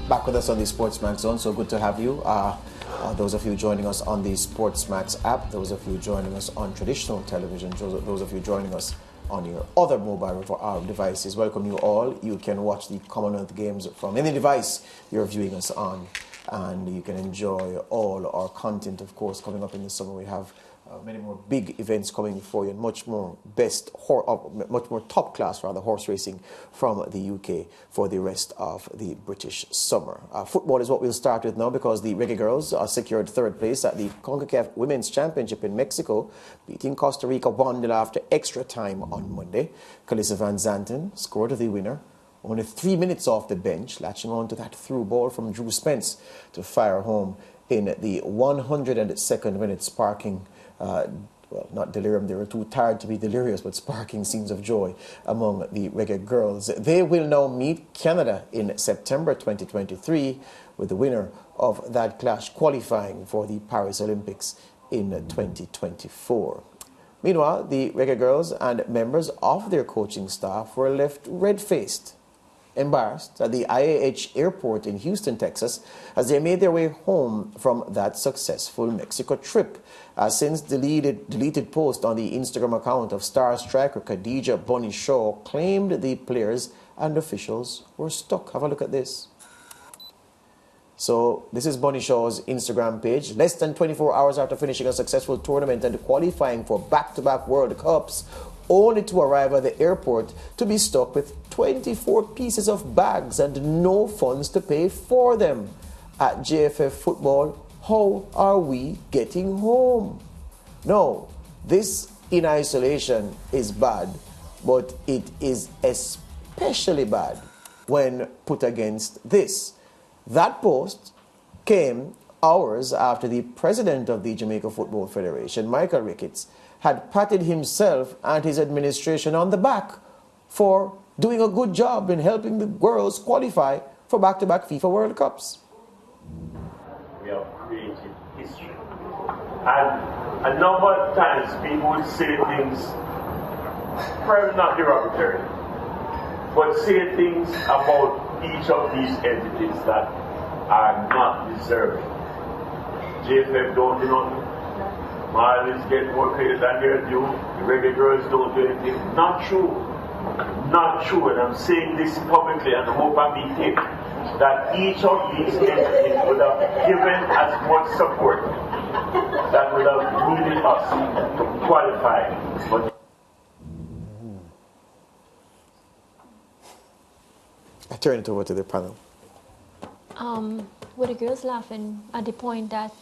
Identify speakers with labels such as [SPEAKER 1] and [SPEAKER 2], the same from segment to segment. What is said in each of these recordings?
[SPEAKER 1] Back with us on the SportsMax Zone, so good to have you. Those of you joining us on the SportsMax app, those of you joining us on traditional television, those of you joining us on your other mobile devices, welcome you all. You can watch the Commonwealth Games from any device you're viewing us on, and you can enjoy all our content, of course. Coming up in the summer, we have many more big events coming for you, and much more much more top class horse racing from the UK for the rest of the British summer. Football is what we'll start with now, because the Reggae Girlz secured third place at the CONCACAF Women's Championship in Mexico, beating Costa Rica 1-0 after extra time on Monday. Calissa Van Zanten scored the winner, only 3 minutes off the bench, latching on to that through ball from Drew Spence to fire home in the 102nd minute, sparking well, not delirium, they were too tired to be delirious, but sparking scenes of joy among the Reggae Girlz. They will now meet Canada in September 2023, with the winner of that clash qualifying for the Paris Olympics in 2024. Meanwhile, the Reggae Girlz and members of their coaching staff were left red-faced, embarrassed at the IAH airport in Houston, Texas, as they made their way home from that successful Mexico trip. Since deleted post on the Instagram account of star striker Khadija Bunny Shaw claimed the players and officials were stuck. Have a look at this. So this is Bunny Shaw's Instagram page. Less than 24 hours after finishing a successful tournament and qualifying for back-to-back World Cups, only to arrive at the airport to be stuck with 24 pieces of bags and no funds to pay for them. At JFF Football, how are we getting home? No, this in isolation is bad, but it is especially bad when put against this. That post came hours after the president of the Jamaica Football Federation, Michael Ricketts, had patted himself and his administration on the back for doing a good job in helping the girls qualify for back-to-back FIFA World Cups.
[SPEAKER 2] We have created history. And a number of times people would say things, probably not derogatory, but say things about each of these entities that are not deserving. JFF don't do nothing. Marley's get more credit than they're due. The Reggae Girlz don't do anything. Not true. Not true. And I'm saying this publicly, and I hope I be taped, that each of these entities would have given as much support that would have needed us to qualify. But
[SPEAKER 1] I turn it over to the panel.
[SPEAKER 3] Were the girls laughing at the point that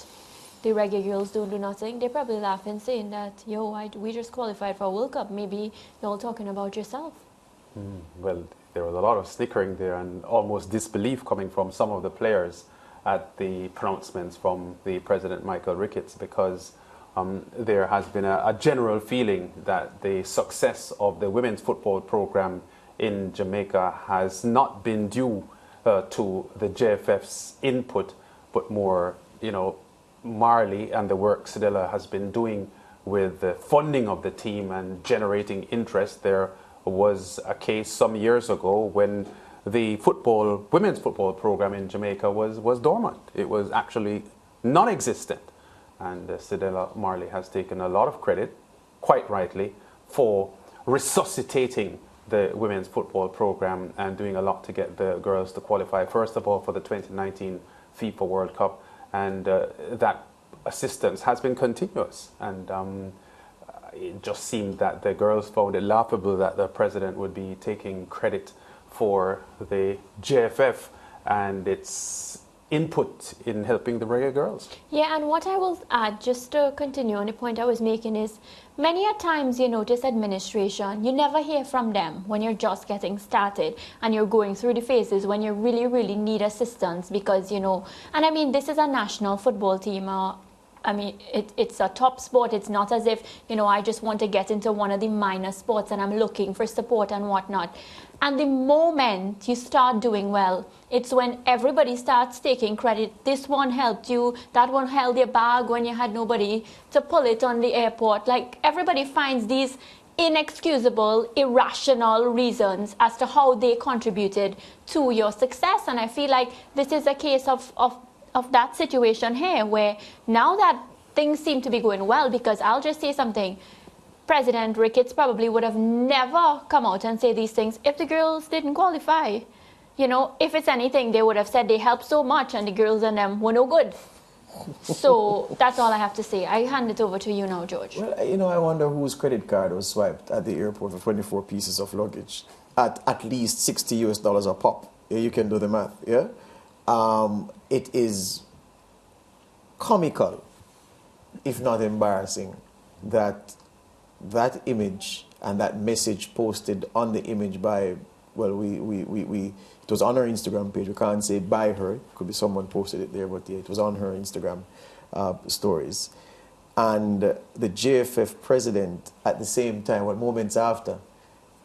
[SPEAKER 3] the Reggae Girlz don't do nothing? They're probably laughing, saying that, yo, we just qualified for a World Cup. Maybe you're all talking about yourself.
[SPEAKER 4] Well, there was a lot of snickering there and almost disbelief coming from some of the players at the pronouncements from the President Michael Ricketts, because there has been a general feeling that the success of the women's football program in Jamaica has not been due to the JFF's input, but more, Marley and the work Cedella has been doing with the funding of the team and generating interest. There was a case some years ago when the women's football program in Jamaica was dormant. It was actually non-existent. And Cedella Marley has taken a lot of credit, quite rightly, for resuscitating the women's football program and doing a lot to get the girls to qualify, first of all, for the 2019 FIFA World Cup. And that assistance has been continuous. And it just seemed that the girls found it laughable that the president would be taking credit for the JFF and its input in helping the Reggae Girlz.
[SPEAKER 3] Yeah, and what I will add, just to continue on the point I was making, is many a times you notice administration, you never hear from them when you're just getting started and you're going through the phases when you really, really need assistance because, and I mean, this is a national football team. I mean, it's a top sport. It's not as if, I just want to get into one of the minor sports and I'm looking for support and whatnot. And the moment you start doing well, it's when everybody starts taking credit. This one helped you, that one held your bag when you had nobody to pull it on the airport. Like, everybody finds these inexcusable, irrational reasons as to how they contributed to your success. And I feel like this is a case of that situation here, where now that things seem to be going well, because I'll just say something, President Ricketts probably would have never come out and say these things if the girls didn't qualify. You know, if it's anything, they would have said they helped so much and the girls and them were no good. So that's all I have to say. I hand it over to you now, George.
[SPEAKER 1] Well, you know, I wonder whose credit card was swiped at the airport for 24 pieces of luggage at least $60 a pop. Yeah, you can do the math, yeah? It is comical, if not embarrassing, that image and that message posted on the image by, well, it was on her Instagram page. We can't say by her. It could be someone posted it there, but yeah, it was on her Instagram stories. And the JFF president, at the same time, moments after,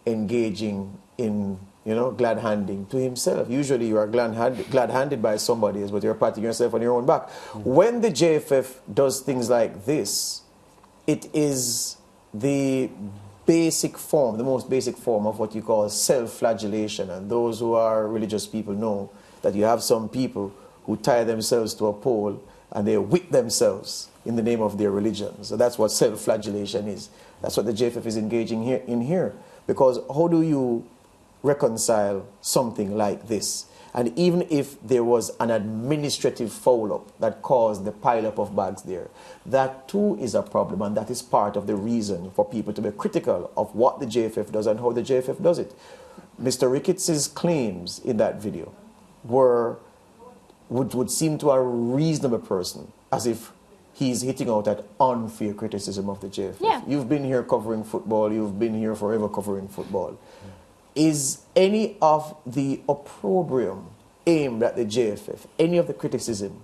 [SPEAKER 1] engaging in, you know, glad handing to himself. Usually you are glad handed by somebody else, but you're patting yourself on your own back. When the JFF does things like this, it is the basic form, the most basic form of what you call self-flagellation. And those who are religious people know that you have some people who tie themselves to a pole and they whip themselves in the name of their religion. So that's what self-flagellation is. That's what the JFF is engaging in here. Because how do you reconcile something like this? And even if there was an administrative foul-up that caused the pile-up of bags there, that too is a problem, and that is part of the reason for people to be critical of what the JFF does and how the JFF does it. Mr. Ricketts' claims in that video would seem to a reasonable person as if he's hitting out at unfair criticism of the JFF.
[SPEAKER 3] Yeah.
[SPEAKER 1] You've been here covering football, you've been here forever covering football. Is any of the opprobrium aimed at the JFF, any of the criticism,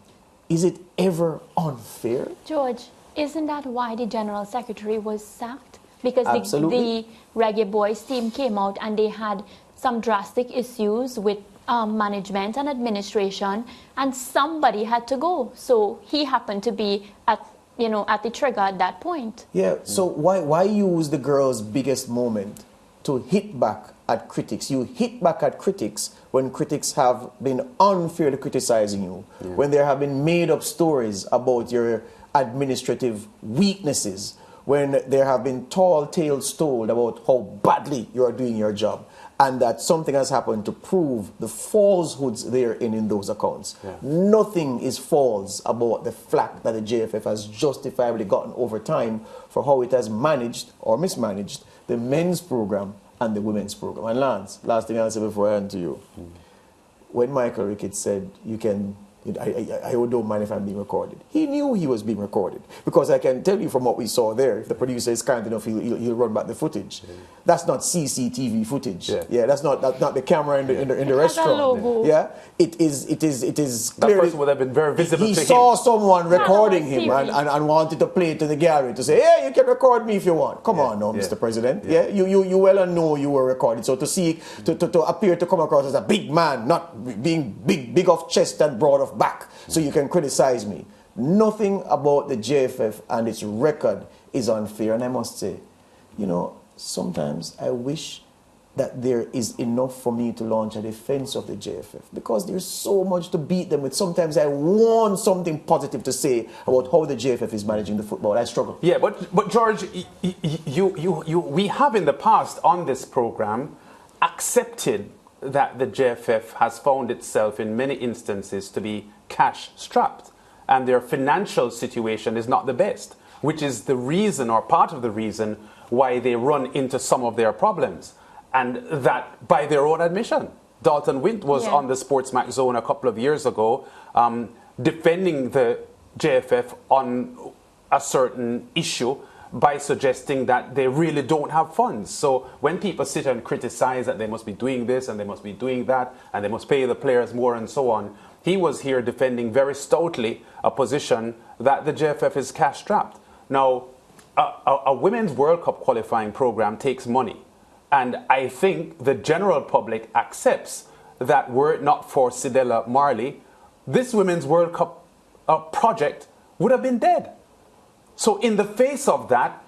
[SPEAKER 1] is it ever unfair?
[SPEAKER 3] George, isn't that why the General Secretary was sacked? Because
[SPEAKER 1] Absolutely.
[SPEAKER 3] the Reggae Boys team came out and they had some drastic issues with management and administration, and somebody had to go. So he happened to be at the trigger at that point.
[SPEAKER 1] Yeah, so why use the girls' biggest moment to hit back at critics? You hit back at critics when critics have been unfairly criticizing you, when there have been made-up stories about your administrative weaknesses, when there have been tall tales told about how badly you are doing your job, and that something has happened to prove the falsehoods therein in those accounts. Yeah. Nothing is false about the flack that the JFF has justifiably gotten over time for how it has managed or mismanaged the men's program and the women's program. And Lance, last thing I'll say before I hand to you. When Michael Ricketts said, I don't mind if I'm being recorded, he knew he was being recorded. Because I can tell you from what we saw there, if the producer is kind enough, he'll run back the footage. That's not CCTV footage. Yeah, that's not the camera in the restaurant. Yeah, it is clearly.
[SPEAKER 4] That person would have been very visible to him.
[SPEAKER 1] He saw someone recording him and wanted to play it to the gallery to say, hey, you can record me if you want. Come on now, Mr. President. Yeah, you well and know you were recorded. So to appear to come across as a big man, not being big of chest and broad of back, so you can criticize me. Nothing about the JFF and its record is unfair. And I must say, sometimes I wish that there is enough for me to launch a defense of the JFF, because there's so much to beat them with. Sometimes I want something positive to say about how the JFF is managing the football. I struggle.
[SPEAKER 4] Yeah, but George, we have in the past on this program accepted that the JFF has found itself in many instances to be cash-strapped, and their financial situation is not the best, which is the reason, or part of the reason, why they run into some of their problems. And that, by their own admission, Dalton Wint was on the SportsMax Zone a couple of years ago defending the JFF on a certain issue by suggesting that they really don't have funds. So when people sit and criticize that they must be doing this and they must be doing that and they must pay the players more and so on, he was here defending very stoutly a position that the JFF is cash-strapped. Now, a Women's World Cup qualifying program takes money. And I think the general public accepts that were it not for Cedella Marley, this Women's World Cup project would have been dead. So in the face of that,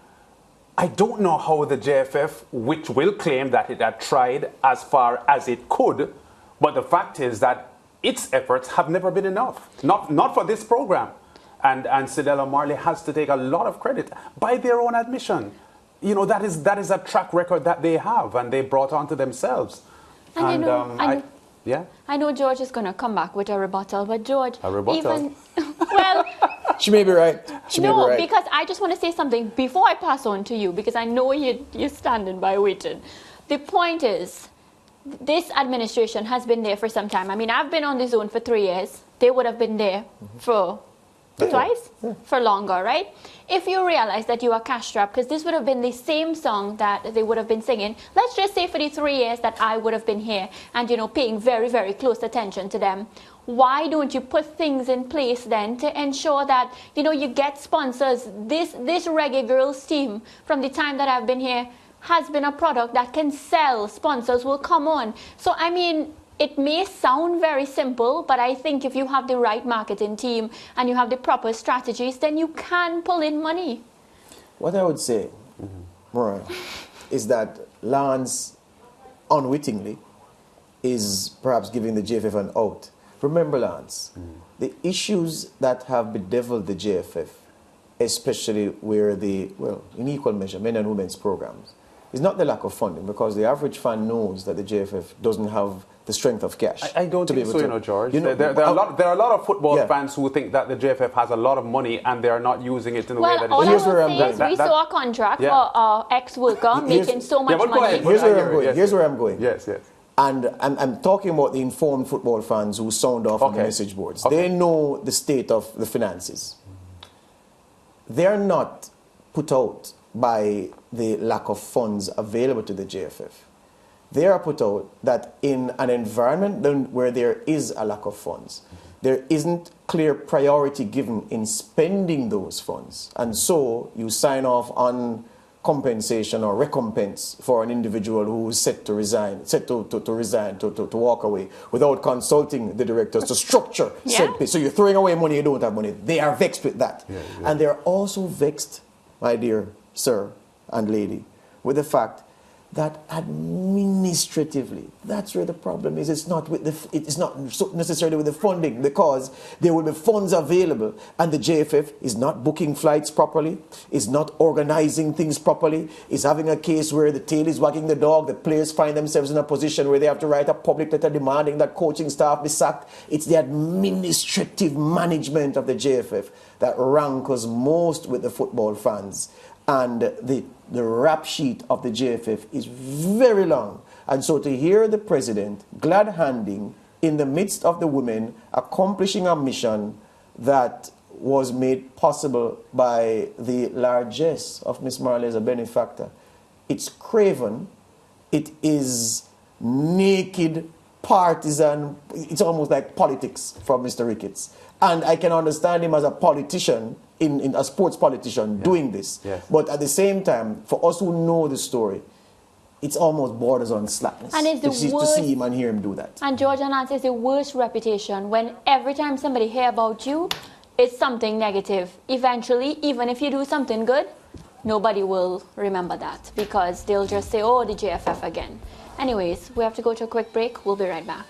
[SPEAKER 4] I don't know how the JFF, which will claim that it had tried as far as it could, but the fact is that its efforts have never been enough. Not for this program. And Cedella Marley has to take a lot of credit by their own admission. You know, that is a track record that they have and they brought onto themselves.
[SPEAKER 3] And I know George is going to come back with a rebuttal, but George,
[SPEAKER 4] a rebuttal?
[SPEAKER 3] Well,
[SPEAKER 1] she may be right.
[SPEAKER 3] No, because I just want to say something before I pass on to you, because I know you're standing by waiting. The point is, this administration has been there for some time. I mean, I've been on the zone for 3 years. They would have been there for twice, for longer, right? If you realize that you are cash-strapped, because this would have been the same song that they would have been singing, let's just say for the 3 years that I would have been here and, you know, paying very, very close attention to them, why don't you put things in place then to ensure that, you know, you get sponsors? This Reggae Girlz team, from the time that I've been here, has been a product that can sell. Sponsors will come on. So, I mean, it may sound very simple, but I think if you have the right marketing team and you have the proper strategies, then you can pull in money.
[SPEAKER 1] What I would say, Mariah, is that Lance, unwittingly, is perhaps giving the JFF an out. Remember, Lance, the issues that have bedeviled the JFF, especially where in equal measure, men and women's programs, is not the lack of funding, because the average fan knows that the JFF doesn't have the strength of cash.
[SPEAKER 4] I don't think so, you know, George.
[SPEAKER 1] You know,
[SPEAKER 4] there are a lot of football fans who think that the JFF has a lot of money and they are not using it in the way that it
[SPEAKER 3] should.
[SPEAKER 1] Here's where I'm going.
[SPEAKER 3] We saw a contract for our ex-worker making so much money.
[SPEAKER 1] Here's where I'm going. Here's where I'm going.
[SPEAKER 4] Yes.
[SPEAKER 1] And I'm talking about the informed football fans who sound off on the message boards. They know the state of the finances. They're not put out by the lack of funds available to the JFF. They are put out that in an environment where there is a lack of funds, there isn't clear priority given in spending those funds. And so you sign off on compensation or recompense for an individual who is set to resign, to walk away, without consulting the directors to structure said pay. So you're throwing away money, you don't have money. They are vexed with that. And they're also vexed, my dear sir and lady, with the fact that administratively, that's where the problem is. It's not necessarily with the funding, because there will be funds available and the JFF is not booking flights properly, is not organizing things properly, is having a case where the tail is wagging the dog, the players find themselves in a position where they have to write a public letter demanding that coaching staff be sacked. It's the administrative management of the JFF that rankles most with the football fans. And the rap sheet of the JFF is very long. And so to hear the president glad-handing in the midst of the women accomplishing a mission that was made possible by the largesse of Miss Marley as a benefactor, it's craven, it is naked, partisan, it's almost like politics from Mr. Ricketts. And I can understand him as a politician, in a sports politician doing this. But at the same time, for us who know the story, it's almost borders on slackness. And it's to see him and hear him do that.
[SPEAKER 3] And George and Lance, is the worst reputation when every time somebody hear about you, it's something negative. Eventually, even if you do something good, nobody will remember that, because they'll just say, oh, the JFF again. Anyways, we have to go to a quick break. We'll be right back.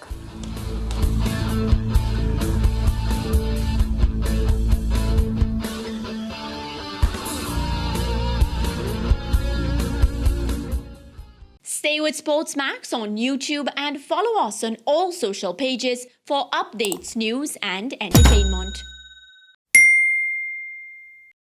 [SPEAKER 3] Stay with SportsMax on YouTube and follow us on all social pages for updates, news and entertainment.